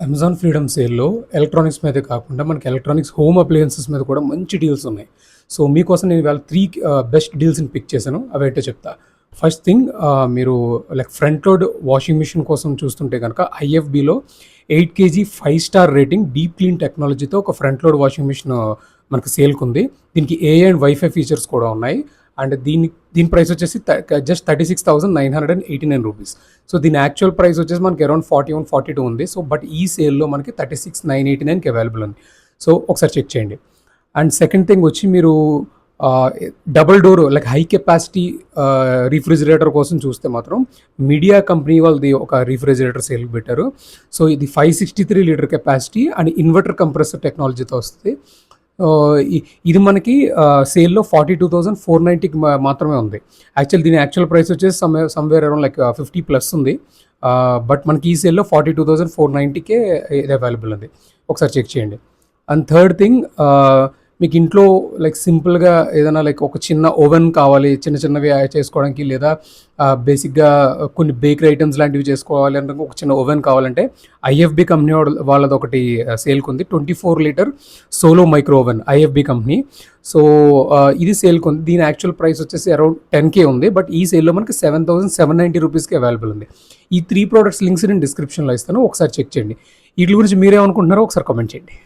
Amazon freedom సేల్‌లో electronics మీదే కాకుండా మనకి ఎలక్ట్రానిక్స్ హోమ్ అప్లయన్సెస్ మీద కూడా మంచి డీల్స్ ఉన్నాయి. సో, మీకోసం నేను ఇవాళ 3 బెస్ట్ డీల్స్‌ని పిక్ చేశాను. అవేంటో చెప్తా. ఫస్ట్ థింగ్ మీరు like front load washing machine కోసం చూస్తుంటే గనక ఐఎఫ్‌బీలో 8 KG 5 star rating deep clean టెక్నాలజీతో ఒక ఫ్రంట్ లోడ్ వాషింగ్ మిషన్ మనకు సేల్‌కుంది. దీనికి ఏఐ అండ్ వైఫై ఫీచర్స్ కూడా ఉన్నాయి. అండ్ దీని ప్రైస్ వచ్చేసి జస్ట్ 36,989 రూపీస్. సో, దీని యాక్చువల్ ప్రైస్ వచ్చేసి మనకి అరౌండ్ 41, 42 ఉంది. సో, బట్ ఈ సేల్‌లో మనకి 36,989కి అవైలబుల్ ఉంది. సో, ఒకసారి చెక్ చేయండి. అండ్ సెకండ్ థింగ్ వచ్చి మీరు double door like high capacity refrigerator కోసం చూస్తే మాత్రం మీడియా కంపెనీ వాళ్ళది ఒక రిఫ్రిజిరేటర్ సేల్ పెట్టారు. సో, ఇది 563 litre capacity and inverter compressor టెక్నాలజీతో వస్తుంది. ఇది మనకి సేల్లో 42,490కి మాత్రమే ఉంది. దీని యాక్చువల్ ప్రైస్ వచ్చేసి సమ్వేర్ అరౌండ్ లైక్ 50+ ఉంది. బట్ మనకి ఈ సేల్లో 42,490కే ఇది అవైలబుల్ ఉంది. ఒకసారి చెక్ చేయండి. అండ్ థర్డ్ థింగ్ మీకు ఇంట్లో లైక్ సింపుల్గా ఏదైనా లైక్ ఒక చిన్న ఓవెన్ కావాలి చిన్నవి చేసుకోవడానికి, లేదా బేసిక్గా కొన్ని బేకరీ ఐటమ్స్ లాంటివి చేసుకోవాలి అంటే ఒక చిన్న ఓవెన్ కావాలంటే ఐఎఫ్బి కంపెనీ వాళ్ళది ఒకటి సేల్కి ఉంది. 24 litre solo micro oven IFB company. So, ఇది సేల్కి ఉంది. దీని యాక్చువల్ ప్రైస్ వచ్చేసి అరౌండ్ 10K ఉంది. బట్ ఈ సేల్లో మనకి 7,790 రూపీస్కి అవైలబుల్ ఉంది. ఈ 3 ప్రోడక్ట్స్ లింక్స్ నేను డిస్క్రిప్షన్లో ఇస్తాను. ఒకసారి చెక్ చేయండి. వీటి గురించి మీరేమనుకుంటున్నారో ఒకసారి కామెంట్ చేయండి.